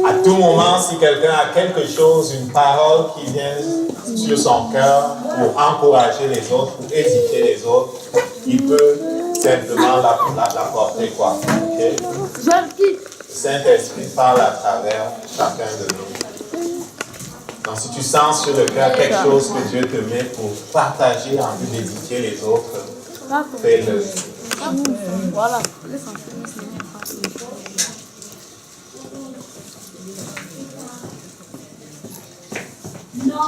À tout moment, si quelqu'un a quelque chose, une parole qui vient sur son cœur pour encourager les autres, pour édifier les autres, il peut simplement la porter, quoi. Okay? Le Saint-Esprit parle à travers chacun de nous. Donc, si tu sens sur le cœur quelque chose que Dieu te met pour partager en vue d'édifier les autres, fais-le. Voilà.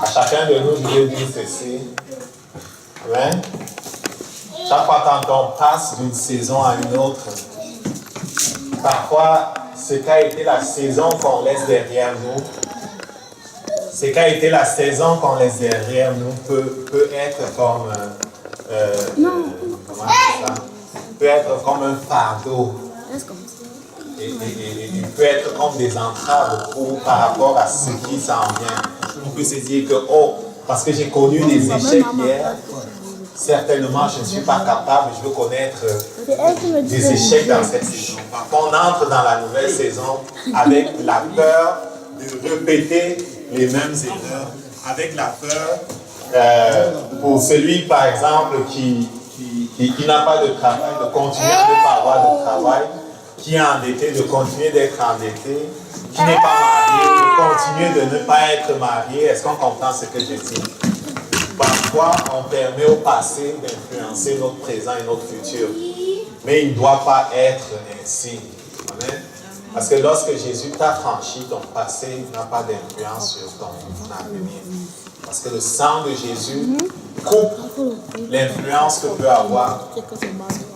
À chacun de nous, je vais dire ceci. Amen. Chaque fois quand on passe d'une saison à une autre, parfois, ce qu'a été la saison qu'on laisse derrière nous, ce qu'a été la saison qu'on laisse derrière nous peut être comme peut être comme un fardeau. Et peut être comme des entraves par rapport à ce qui s'en vient. On peut se dire que, oh, parce que j'ai connu des échecs hier, certainement je ne suis pas capable, je veux connaître des échecs dans cette saison. On entre dans la nouvelle saison avec la peur de répéter les mêmes erreurs, avec la peur pour celui, par exemple, qui n'a pas de travail, de continuer à ne pas avoir de travail, qui est endetté, de continuer d'être endetté, qui n'est pas marié, de continuer de ne pas être marié. Est-ce qu'on comprend ce que je dis? Parfois, on permet au passé d'influencer notre présent et notre futur. Mais il ne doit pas être ainsi. Amen. Parce que lorsque Jésus t'a franchi, ton passé n'a pas d'influence sur ton avenir. Parce que le sang de Jésus coupe l'influence que peut avoir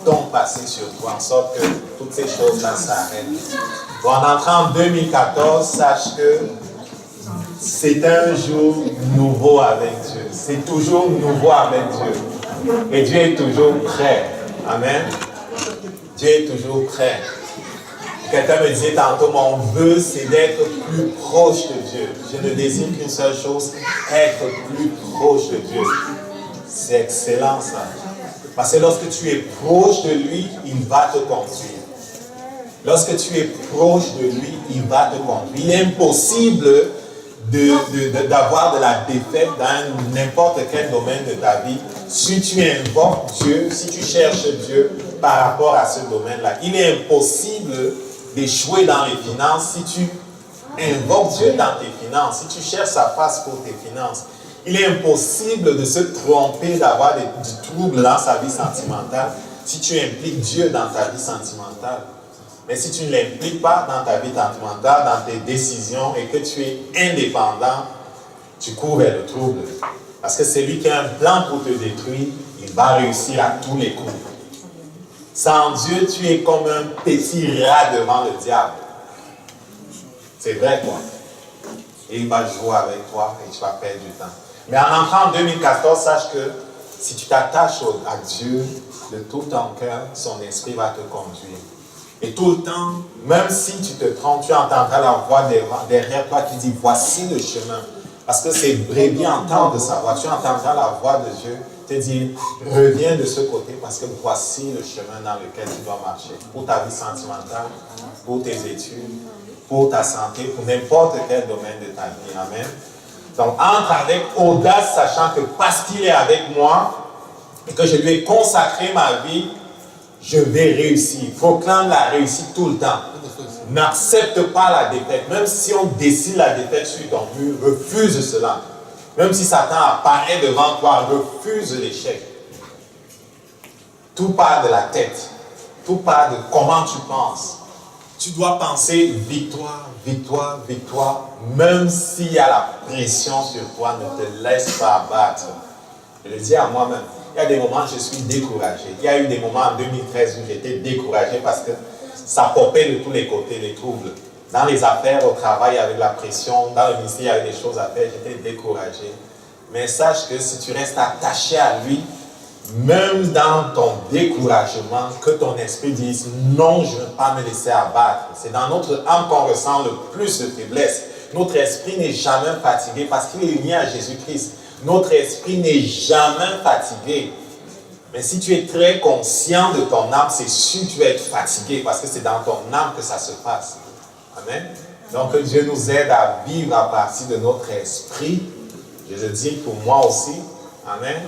ton passé sur toi, en sorte que toutes ces choses-là s'arrêtent. Bon, en entrant en 2014, sache que c'est un jour nouveau avec Dieu. C'est toujours nouveau avec Dieu. Et Dieu est toujours prêt. Amen. Dieu est toujours prêt. Quelqu'un me disait tantôt, mon vœu, c'est d'être plus proche de Dieu. Je ne désire qu'une seule chose, être plus proche de Dieu. C'est excellent ça. Parce que lorsque tu es proche de lui, il va te conduire. Lorsque tu es proche de lui, il va te conduire. Il est impossible d'avoir de la défaite dans n'importe quel domaine de ta vie si tu invoques Dieu, si tu cherches Dieu par rapport à ce domaine-là. Il est impossible d'échouer dans les finances si tu invoques Dieu dans tes finances, si tu cherches sa face pour tes finances. Il est impossible de se tromper, d'avoir du trouble dans sa vie sentimentale si tu impliques Dieu dans ta vie sentimentale. Mais si tu ne l'impliques pas dans ta vie sentimentale, dans tes décisions et que tu es indépendant, tu cours vers le trouble. Parce que celui qui a un plan pour te détruire, il va réussir à tous les coups. Sans Dieu, tu es comme un petit rat devant le diable. C'est vrai, quoi. Et il va jouer avec toi et tu vas perdre du temps. Mais en entrant en 2014, sache que si tu t'attaches à Dieu de tout ton cœur, son esprit va te conduire. Et tout le temps, même si tu te trompes, tu entendras la voix derrière toi qui dit, voici le chemin. Parce que c'est brebis entendre sa voix. Tu entendras la voix de Dieu te dire, reviens de ce côté parce que voici le chemin dans lequel tu dois marcher. Pour ta vie sentimentale, pour tes études, pour ta santé, pour n'importe quel domaine de ta vie. Amen. Donc, entre avec audace, sachant que parce qu'il est avec moi et que je lui ai consacré ma vie, je vais réussir. Proclame la réussite tout le temps. N'accepte pas la défaite. Même si on dessine la défaite sur ton mur, refuse cela. Même si Satan apparaît devant toi, refuse l'échec. Tout part de la tête. Tout part de comment tu penses. Tu dois penser victoire, victoire, victoire. Même s'il y a la pression sur toi, ne te laisse pas abattre. Je le dis à moi-même. Il y a des moments où je suis découragé. Il y a eu des moments en 2013 où j'étais découragé parce que ça popait de tous les côtés, les troubles. Dans les affaires, au travail, avec la pression, dans le ministère, il y avait des choses à faire, j'étais découragé. Mais sache que si tu restes attaché à lui, même dans ton découragement, que ton esprit dise non, je ne veux pas me laisser abattre. C'est dans notre âme qu'on ressent le plus de faiblesse. Notre esprit n'est jamais fatigué parce qu'il est lié à Jésus-Christ. Notre esprit n'est jamais fatigué. Mais si tu es très conscient de ton âme, c'est sûr que tu vas être fatigué parce que c'est dans ton âme que ça se passe. Amen. Donc, que Dieu nous aide à vivre à partir de notre esprit. Je le dis pour moi aussi. Amen.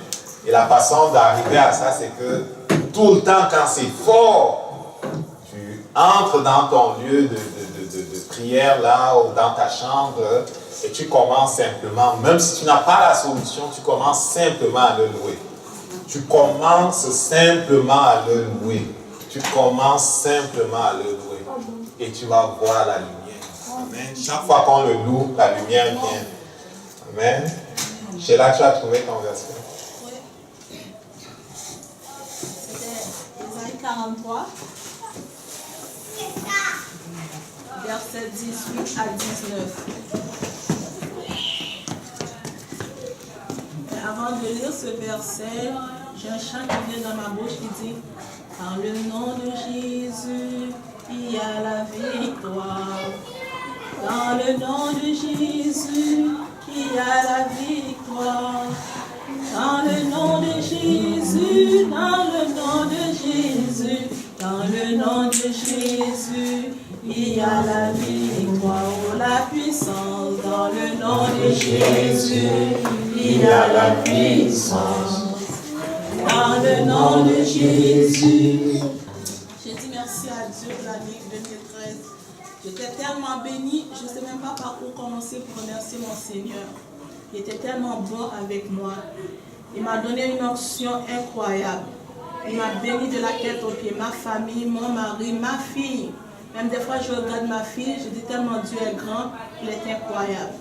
Et la façon d'arriver à ça, c'est que tout le temps, quand c'est fort, tu entres dans ton lieu de prière là, ou dans ta chambre, et tu commences simplement, même si tu n'as pas la solution, tu commences simplement à le louer. Tu commences simplement à le louer. Tu commences simplement à le louer. Et tu vas voir la lumière. Amen. Chaque fois qu'on le loue, la lumière vient. Amen. Sheila, tu as trouvé ton verset? Oui. C'était Isaïe 43, verset 18 à 19. Et avant de lire ce verset, j'ai un chant qui vient dans ma bouche qui dit « Par le nom de Jésus, il y a la victoire. Dans le nom de Jésus, il y a la victoire. Dans le nom de Jésus, dans le nom de Jésus, dans le nom de Jésus, il y a la victoire. Oh, la puissance, dans le nom de Jésus, il y a la puissance. Dans le nom de Jésus. J'ai dit merci à Dieu pour l'année 2013. J'étais tellement bénie, je ne sais même pas par où commencer pour remercier mon Seigneur. Il était tellement bon avec moi. Il m'a donné une onction incroyable. Il m'a béni de la tête aux pieds. Ma famille, mon mari, ma fille. Même des fois, je regarde ma fille, je dis tellement Dieu est grand, il est incroyable.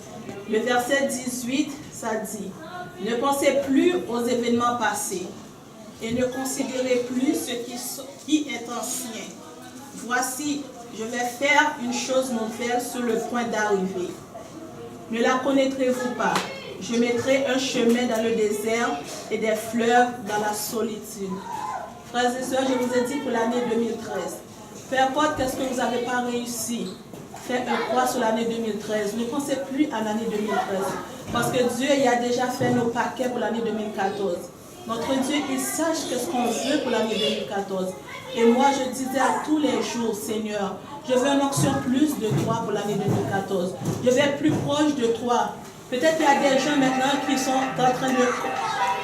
Le verset 18, ça dit, « Ne pensez plus aux événements passés et ne considérez plus ce qui est ancien. Voici, je vais faire une chose nouvelle sur le point d'arriver. Ne la connaîtrez-vous pas? Je mettrai un chemin dans le désert et des fleuves dans la solitude. » Frères et sœurs, je vous ai dit pour l'année 2013, peu importe qu'est-ce que vous n'avez pas réussi, faites un croix sur l'année 2013. Ne pensez plus à l'année 2013. Parce que Dieu il a déjà fait nos paquets pour l'année 2014. Notre Dieu, il sache qu'est-ce qu'on veut pour l'année 2014. Et moi, je disais à tous les jours, Seigneur, je veux une onction plus de toi pour l'année 2014. Je veux être plus proche de toi. Peut-être qu'il y a des gens maintenant qui sont en train de...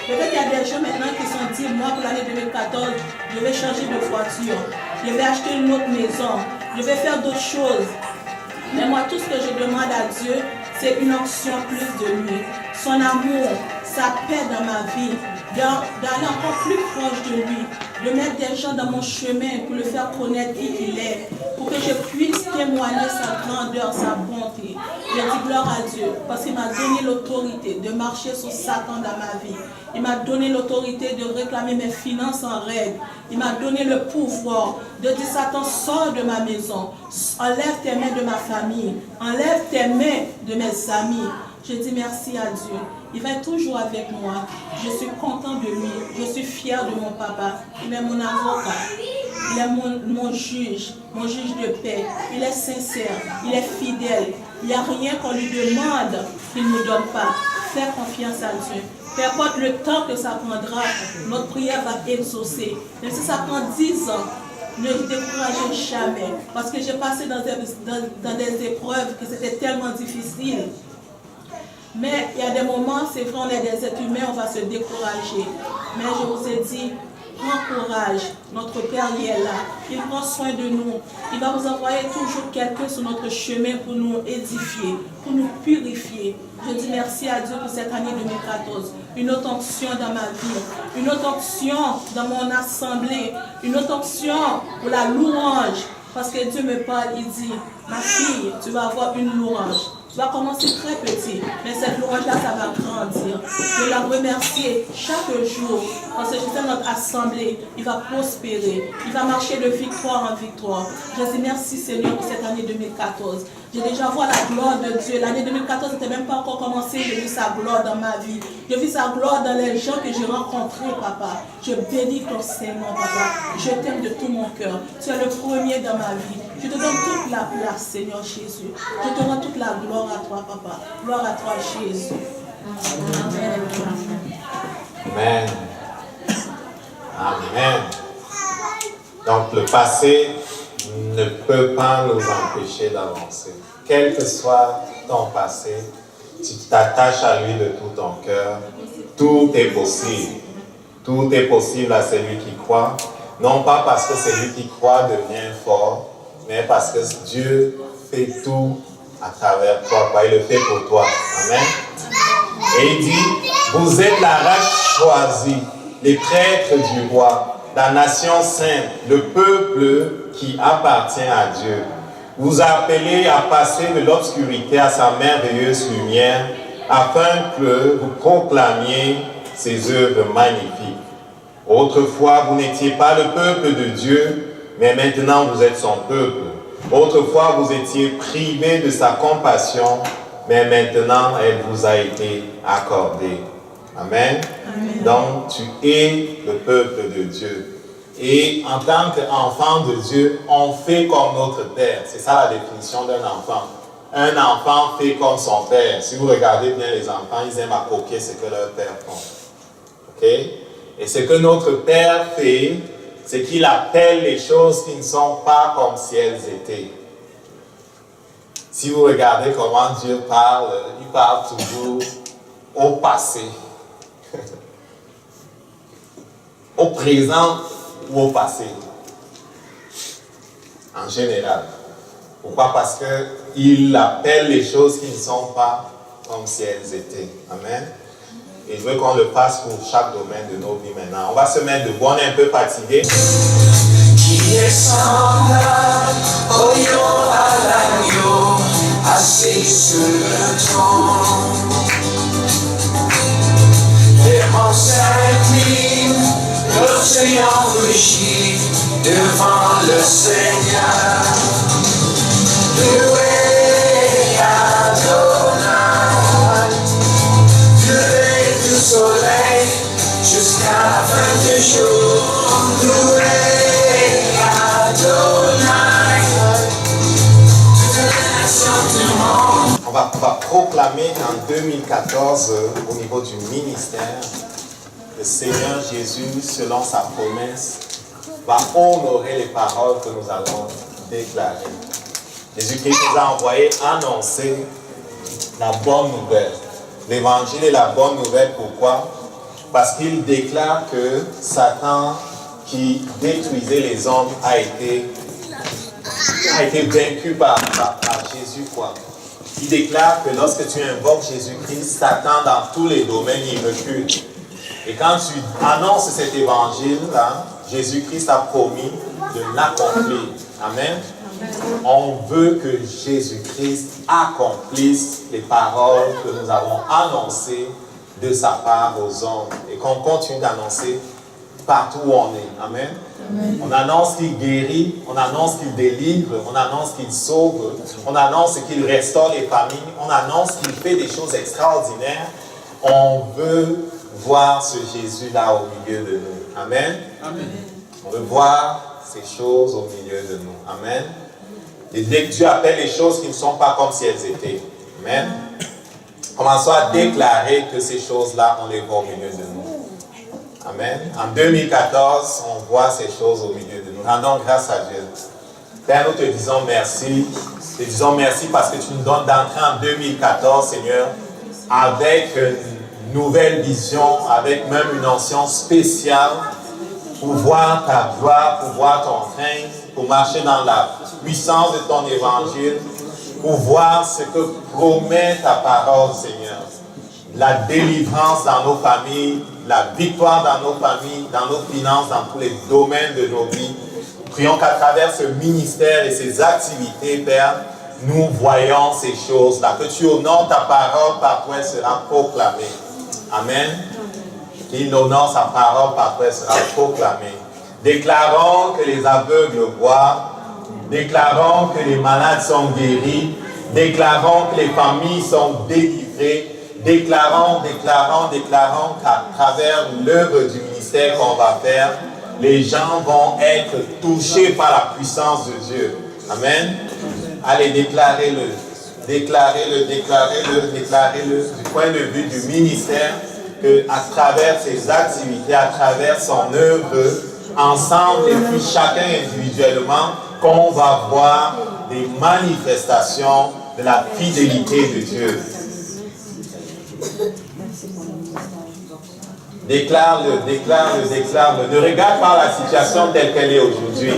Peut-être qu'il y a des gens maintenant qui sont dit, moi pour l'année 2014, je vais changer de voiture. Je vais acheter une autre maison. Je vais faire d'autres choses. Mais moi, tout ce que je demande à Dieu, c'est une onction plus de lui. Son amour, sa paix dans ma vie, d'aller encore plus proche de lui, de mettre des gens dans mon chemin pour le faire connaître qui il est, pour que je puisse témoigner sa grandeur, sa bonté. Je dis gloire à Dieu, parce qu'il m'a donné l'autorité de marcher sur Satan dans ma vie. Il m'a donné l'autorité de réclamer mes finances en règle. Il m'a donné le pouvoir de dire Satan, sors de ma maison, enlève tes mains de ma famille, enlève tes mains de mes amis. Je dis merci à Dieu. Il va être toujours avec moi. Je suis content de lui. Je suis fier de mon papa. Il est mon avocat. Il est mon juge de paix. Il est sincère. Il est fidèle. Il n'y a rien qu'on lui demande qu'il ne nous donne pas. Fais confiance à Dieu. Peu importe le temps que ça prendra, notre prière va exaucer. Même si ça prend 10 ans, ne découragez jamais. Parce que j'ai passé dans des épreuves que c'était tellement difficile. Mais il y a des moments, c'est vrai, on est des êtres humains, on va se décourager. Mais je vous ai dit, prends courage, notre Père il est là, il prend soin de nous. Il va vous envoyer toujours quelqu'un sur notre chemin pour nous édifier, pour nous purifier. Je dis merci à Dieu pour cette année 2014. Une autre onction dans ma vie, une autre onction dans mon assemblée, une autre onction pour la louange. Parce que Dieu me parle, il dit, ma fille, tu vas avoir une louange. Tu vas commencer très petit, mais cette louange-là, ça va grandir. Je la remercier chaque jour, parce que je sais notre assemblée, il va prospérer, il va marcher de victoire en victoire. Je dis merci Seigneur pour cette année 2014. J'ai déjà vu la gloire de Dieu. L'année 2014 n'était même pas encore commencée. J'ai vu sa gloire dans ma vie. J'ai vu sa gloire dans les gens que j'ai rencontrés, papa. Je bénis ton Seigneur, papa. Je t'aime de tout mon cœur. Tu es le premier dans ma vie. Je te donne toute la place, Seigneur Jésus. Je te rends toute la gloire à toi, papa. Gloire à toi, Jésus. Amen. Amen. Amen. Donc le passé ne peut pas nous empêcher d'avancer. Quel que soit ton passé, si tu t'attaches à lui de tout ton cœur, tout est possible. Tout est possible à celui qui croit. Non pas parce que celui qui croit devient fort, mais parce que Dieu fait tout à travers toi. Il le fait pour toi. Amen. Et il dit, vous êtes la race choisie, les prêtres du roi, la nation sainte, le peuple qui appartient à Dieu. Vous appelez à passer de l'obscurité à sa merveilleuse lumière, afin que vous proclamiez ses œuvres magnifiques. Autrefois, vous n'étiez pas le peuple de Dieu, mais maintenant vous êtes son peuple. Autrefois, vous étiez privé de sa compassion, mais maintenant elle vous a été accordée. Amen. Amen. Donc, tu es le peuple de Dieu. Et en tant qu'enfant de Dieu, on fait comme notre père. C'est ça la définition d'un enfant. Un enfant fait comme son père. Si vous regardez bien les enfants, ils aiment à copier ce que leur père font. Ok? Et ce que notre Père fait, c'est qu'il appelle les choses qui ne sont pas comme si elles étaient. Si vous regardez comment Dieu parle, il parle toujours au passé, au présent ou au passé, en général. Pourquoi? Parce qu'il appelle les choses qui ne sont pas comme si elles étaient. Amen. Et je veux qu'on le fasse pour chaque domaine de nos vies maintenant. On va se mettre debout, on est un peu fatigué. Qui est semblable au lion à l'agneau, assis sur le trône. Les monts s'inclinent, l'océan rugit devant le Seigneur. Loué Adonai, du soleil jusqu'à la fin du jour. Loué Adonai, toutes les nations du monde. On va proclamer en 2014 au niveau du ministère, le Seigneur Jésus, selon sa promesse, va honorer les paroles que nous allons déclarer. Jésus-Christ nous a envoyé annoncer la bonne nouvelle. L'évangile est la bonne nouvelle, pourquoi? Parce qu'il déclare que Satan, qui détruisait les hommes, a été vaincu par Jésus, quoi. Il déclare que lorsque tu invoques Jésus-Christ, Satan, dans tous les domaines, il recule. Et quand tu annonces cet évangile-là, Jésus-Christ a promis de l'accomplir. Amen. On veut que Jésus-Christ accomplisse les paroles que nous avons annoncées de sa part aux hommes et qu'on continue d'annoncer partout où on est. Amen. Amen. On annonce qu'il guérit, on annonce qu'il délivre, on annonce qu'il sauve, on annonce qu'il restaure les familles, on annonce qu'il fait des choses extraordinaires. On veut voir ce Jésus-là au milieu de nous. Amen. Amen. On veut voir ces choses au milieu de nous. Amen. Et dès que Dieu appelle les choses qui ne sont pas comme si elles étaient. Amen. Commençons à déclarer que ces choses-là, on les voit au milieu de nous. Amen. En 2014, on voit ces choses au milieu de nous. Rendons grâce à Dieu. Père, nous te disons merci. Te disons merci parce que tu nous donnes d'entrer en 2014, Seigneur, avec une nouvelle vision, avec même une onction spéciale pour voir ta gloire, pour voir ton règne, pour marcher dans la puissance de ton évangile, pour voir ce que promet ta parole, Seigneur. La délivrance dans nos familles, la victoire dans nos familles, dans nos finances, dans tous les domaines de nos vies. Prions qu'à travers ce ministère et ces activités, Père, nous voyons ces choses-là. Que tu honores ta parole, par toi elle sera proclamée. Amen. Qu'il honore sa parole, par toi elle sera proclamée. Déclarons que les aveugles voient. Déclarons que les malades sont guéris. Déclarons que les familles sont délivrées. Déclarons qu'à travers l'œuvre du ministère qu'on va faire, les gens vont être touchés par la puissance de Dieu. Amen. Allez, déclarez-le. Déclarez-le du point de vue du ministère. qu'à travers ses activités, à travers son œuvre, ensemble et puis chacun individuellement, qu'on va voir des manifestations de la fidélité de Dieu. Déclare-le, déclare-le, déclare-le. Ne regarde pas la situation telle qu'elle est aujourd'hui.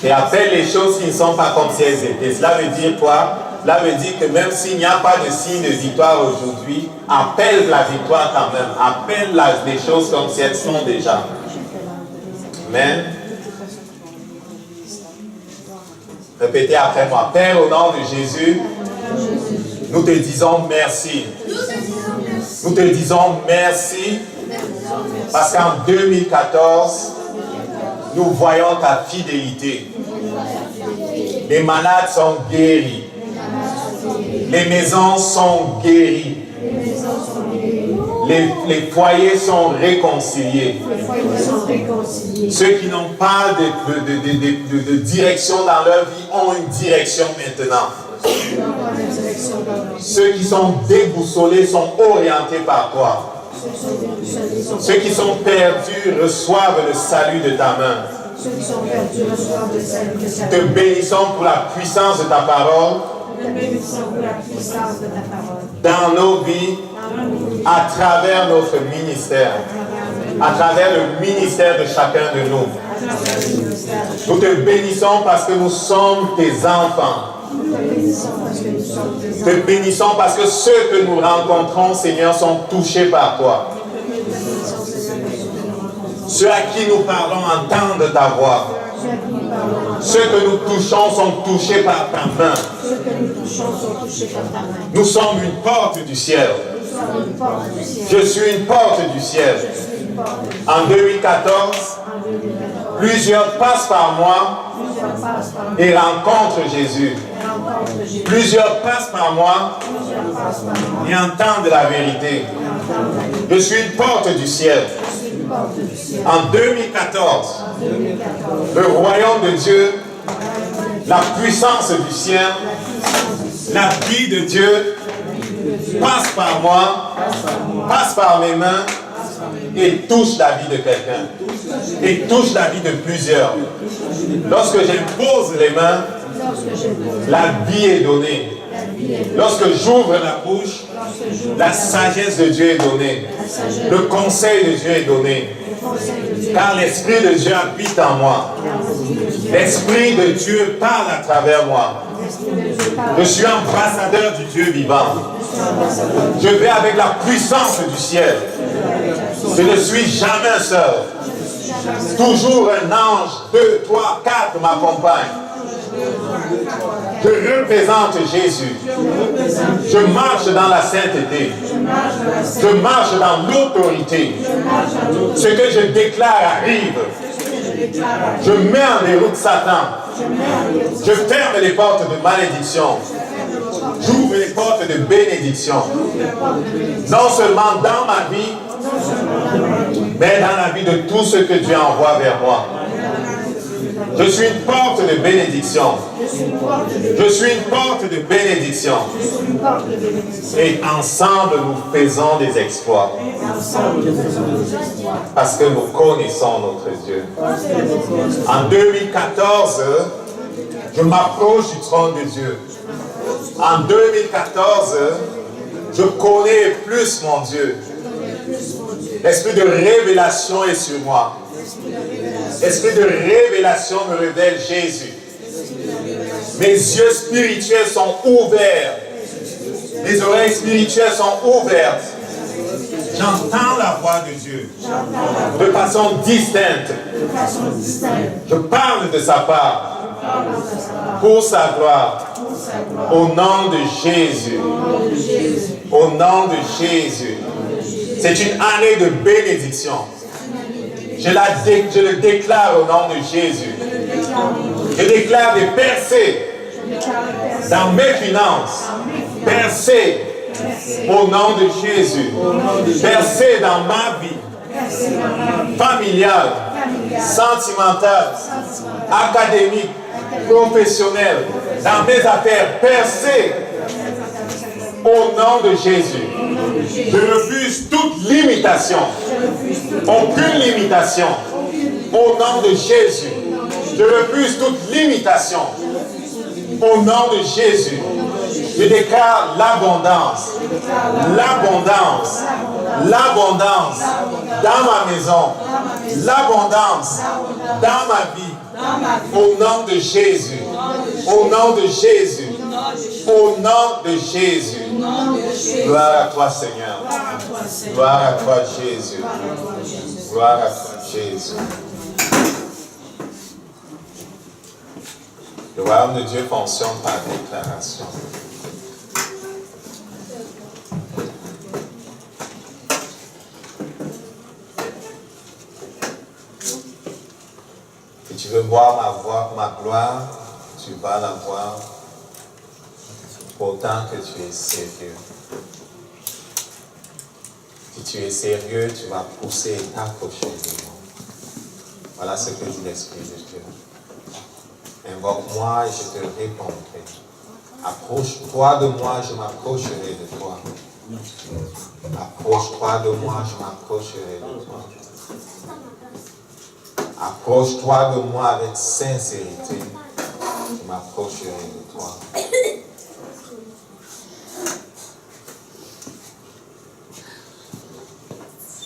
Et appelle les choses qui ne sont pas comme si elles étaient. Cela veut dire quoi? Cela veut dire que même s'il n'y a pas de signe de victoire aujourd'hui, appelle la victoire quand même. Appelle les choses comme si elles sont déjà. Amen. Répétez après moi. Père, au nom de Jésus, nous te disons merci. Nous te disons merci parce qu'en 2014, nous voyons ta fidélité. Les malades sont guéris. Les maisons sont guéries. Les foyers sont réconciliés. Ceux qui n'ont pas de direction dans leur vie ont une direction maintenant. Ceux qui sont déboussolés sont orientés par toi. Ceux qui sont perdus reçoivent le salut de ta main. Te bénissons pour la puissance de ta parole dans nos vies, à travers notre ministère, à travers le ministère de chacun de nous. Nous te bénissons parce que nous sommes tes enfants. Te bénissons parce que ceux que nous rencontrons, Seigneur, sont touchés par toi. Ceux à qui nous parlons entendent ta voix. Ceux que nous touchons sont touchés par ta main. Nous sommes une porte du ciel. Je suis une porte du ciel. En 2014, plusieurs passent par moi et rencontrent Jésus. Plusieurs passent par moi et entendent la vérité. Je suis une porte du ciel. En 2014, le royaume de Dieu, la puissance du ciel, la vie de Dieu passe par moi, passe par mes mains et touche la vie de quelqu'un. Et touche la vie de plusieurs. Lorsque j'impose les mains, la vie est donnée. Lorsque j'ouvre la bouche, la sagesse de Dieu est donnée. Le conseil de Dieu est donné. Car l'Esprit de Dieu habite en moi. L'Esprit de Dieu parle à travers moi. Je suis ambassadeur du Dieu vivant. Je vais avec la puissance du ciel. Je ne suis jamais seul. Toujours un ange, 2, 3, 4 m'accompagnent. Je représente Jésus. Je marche dans la sainteté. Je marche dans l'autorité. Ce que je déclare arrive. Je mets en déroute Satan. Je ferme les portes de malédiction. J'ouvre les portes de bénédiction. Non seulement dans ma vie, mais dans la vie de tous ceux que Dieu envoie vers moi. Je suis une porte de bénédiction. Je suis une porte de bénédiction. Et ensemble, nous faisons des exploits. Parce que nous connaissons notre Dieu. En 2014, je m'approche du trône de Dieu. En 2014, je connais plus mon Dieu. L'esprit de révélation est sur moi. L'esprit de révélation me révèle Jésus. Mes yeux spirituels sont ouverts. Mes oreilles spirituelles sont ouvertes. J'entends la voix de Dieu de façon distincte. Je parle de sa part pour sa gloire. Au nom de Jésus. Au nom de Jésus. C'est une année de bénédiction. Je le déclare au nom de Jésus. Je déclare des percées dans mes finances. Percées au nom de Jésus. Percées dans ma vie familiale, sentimentale, académique, professionnelle, dans mes affaires. Percées Au nom de Jésus. Je refuse toute limitation. Aucune limitation. Au nom de Jésus. Je refuse toute limitation. Au nom de Jésus. Je déclare l'abondance. L'abondance. L'abondance dans ma maison. L'abondance dans ma vie. Au nom de Jésus. Au nom de Jésus. Au nom de Jésus. Gloire à toi, Seigneur. Gloire à toi, Jésus. Gloire à toi, Jésus. Le royaume de Dieu fonctionne par déclaration. Si tu veux voir ma gloire, tu vas la voir autant que tu es sérieux. Si tu es sérieux, tu vas pousser et t'approcher de moi. Voilà ce que dit l'Esprit de Dieu. Invoque-moi et je te répondrai. Approche-toi de moi, je m'approcherai de toi. Approche-toi de moi, je m'approcherai de toi. Approche-toi de moi avec sincérité, je m'approcherai de toi.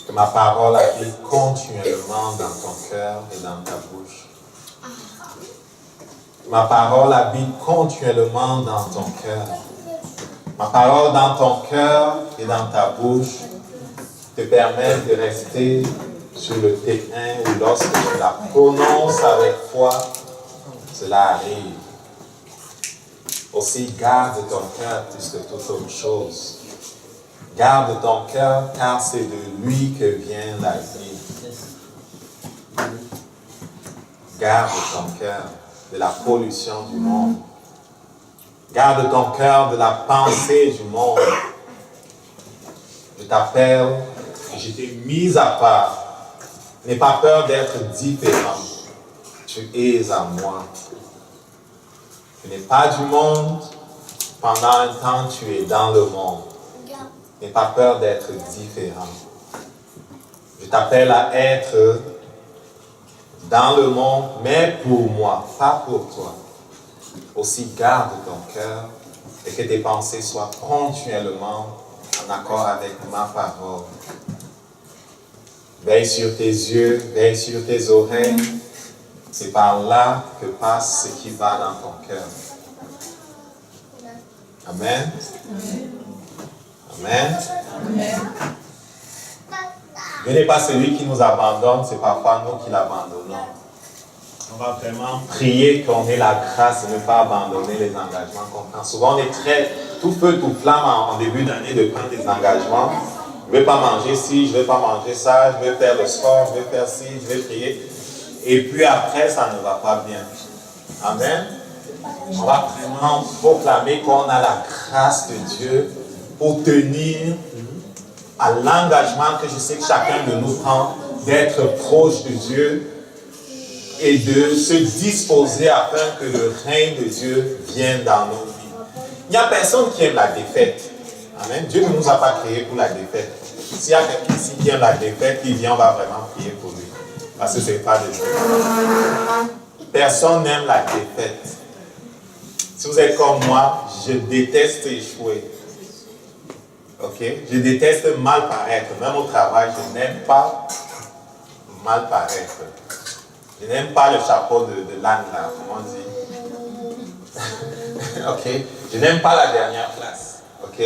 Que ma parole habite continuellement dans ton cœur et dans ta bouche. Ma parole habite continuellement dans ton cœur. Ma parole dans ton cœur et dans ta bouche te permet de rester sur le terrain où lorsque tu la prononces avec foi, cela arrive. Aussi, garde ton cœur plus que toute autre chose. Garde ton cœur car c'est de lui que vient la vie. Garde ton cœur de la pollution du monde. Garde ton cœur de la pensée du monde. Je t'appelle et je t'ai mis à part. N'aie pas peur d'être différent. Tu es à moi. Tu n'es pas du monde. Pendant un temps, tu es dans le monde. N'aie pas peur d'être différent. Je t'appelle à être dans le monde, mais pour moi, pas pour toi. Aussi, garde ton cœur et que tes pensées soient continuellement en accord avec ma parole. Veille sur tes yeux, veille sur tes oreilles. C'est par là que passe ce qui va dans ton cœur. Amen. Amen. Amen. Dieu n'est pas celui qui nous abandonne, c'est parfois nous qui l'abandonnons. On va vraiment prier qu'on ait la grâce de ne pas abandonner les engagements qu'on prend. Souvent, on est très tout feu, tout flamme en début d'année de prendre des engagements. Je ne vais pas manger ci, je ne vais pas manger ça, je vais faire le sport, je vais faire ci, je vais prier. Et puis après, ça ne va pas bien. Amen. On va vraiment proclamer qu'on a la grâce de Dieu pour tenir à l'engagement que je sais que chacun de nous prend d'être proche de Dieu et de se disposer afin que le règne de Dieu vienne dans nos vies. Il n'y a personne qui aime la défaite. Amen. Dieu ne nous a pas créés pour la défaite. S'il y a quelqu'un ici qui aime la défaite, il vient, on va vraiment prier pour lui. Parce que ce n'est pas de Dieu. Personne n'aime la défaite. Si vous êtes comme moi, je déteste échouer. Ok? Je déteste mal paraître. Même au travail, je n'aime pas mal paraître. Je n'aime pas le chapeau de l'âne là, comment on dit? Ok? Je n'aime pas la dernière place. Ok?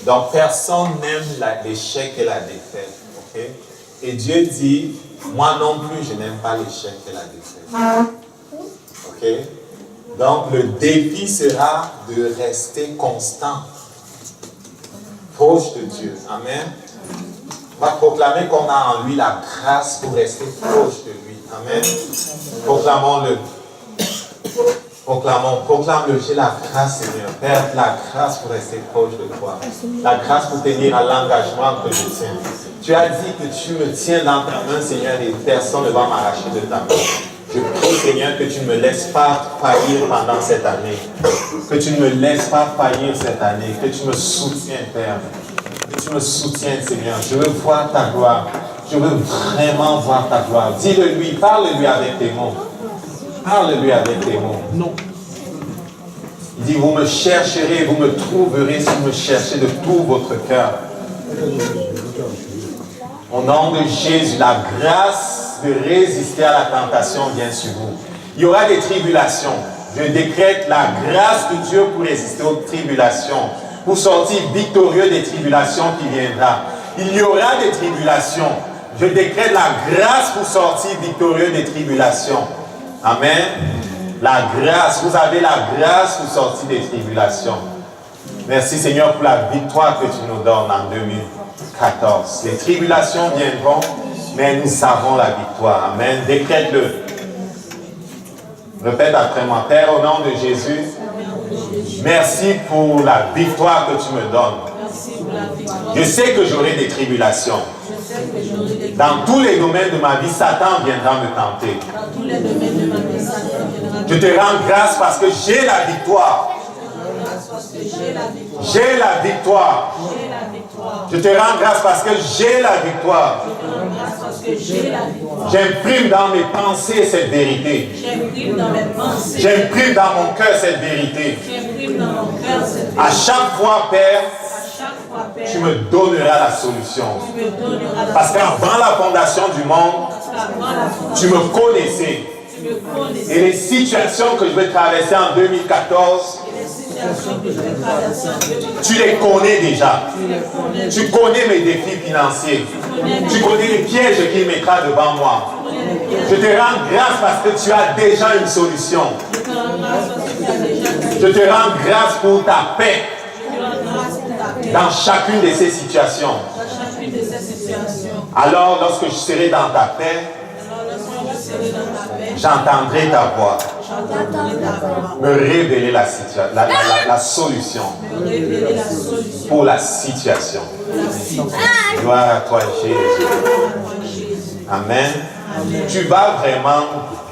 Donc personne n'aime l'échec et la défaite. Ok? Et Dieu dit, moi non plus, je n'aime pas l'échec et la défaite. Ok? Donc le défi sera de rester constant. Proche de Dieu. Amen. On va proclamer qu'on a en lui la grâce pour rester proche de lui. Amen. Proclamons-le. Proclame-le. J'ai la grâce, Seigneur. Père, la grâce pour rester proche de toi. La grâce pour tenir à l'engagement que je tiens. Tu as dit que tu me tiens dans ta main, Seigneur, et personne ne va m'arracher de ta main. Je prie, Seigneur, que tu ne me laisses pas faillir pendant cette année. Que tu ne me laisses pas faillir cette année. Que tu me soutiennes, Père. Que tu me soutiennes, Seigneur. Je veux voir ta gloire. Je veux vraiment voir ta gloire. Dis-le-lui, parle-lui avec tes mots. Parle-lui avec tes mots. Non. Il dit, vous me chercherez, vous me trouverez si vous me cherchez de tout votre cœur. Au nom de Jésus, la grâce de résister à la tentation vient sur vous. Il y aura des tribulations. Je décrète la grâce de Dieu pour résister aux tribulations, pour sortir victorieux des tribulations qui viendront. Il y aura des tribulations. Je décrète la grâce pour sortir victorieux des tribulations. Amen. La grâce, vous avez la grâce pour sortir des tribulations. Merci Seigneur pour la victoire que tu nous donnes en 2014. Les tribulations viendront, mais nous avons la victoire. Amen. Décrète-le. Répète après moi. Père, au nom de Jésus, merci pour la victoire que tu me donnes. Je sais que j'aurai des tribulations. Dans tous les domaines de ma vie, Satan viendra me tenter. Je te rends grâce parce que j'ai la victoire. J'ai la victoire. Je te rends grâce parce que j'ai la victoire. J'imprime dans mes pensées cette vérité. J'imprime dans mon cœur cette vérité. À chaque fois, Père, tu me donneras la solution. Parce qu'avant la fondation du monde, tu me connaissais. Et les situations que je vais traverser en 2014, tu les connais déjà. Tu connais mes défis financiers. Tu connais les pièges qui mettra devant moi. Je te rends grâce parce que tu as déjà une solution. Je te rends grâce pour ta paix dans chacune de ces situations. Alors, lorsque je serai dans ta paix, j'entendrai ta voix me révéler la solution pour la situation. Gloire à toi, Jésus. Amen. Tu vas vraiment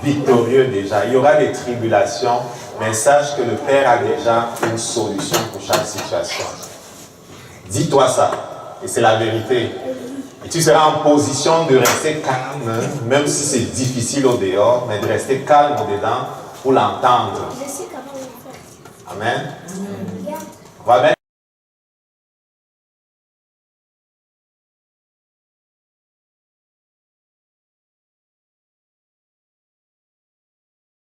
victorieux déjà. Il y aura des tribulations, mais sache que le Père a déjà une solution pour chaque situation. Dis-toi ça, et c'est la vérité. Et tu seras en position de rester calme, même si c'est difficile au dehors, mais de rester calme au dedans pour l'entendre. Amen. On va mettre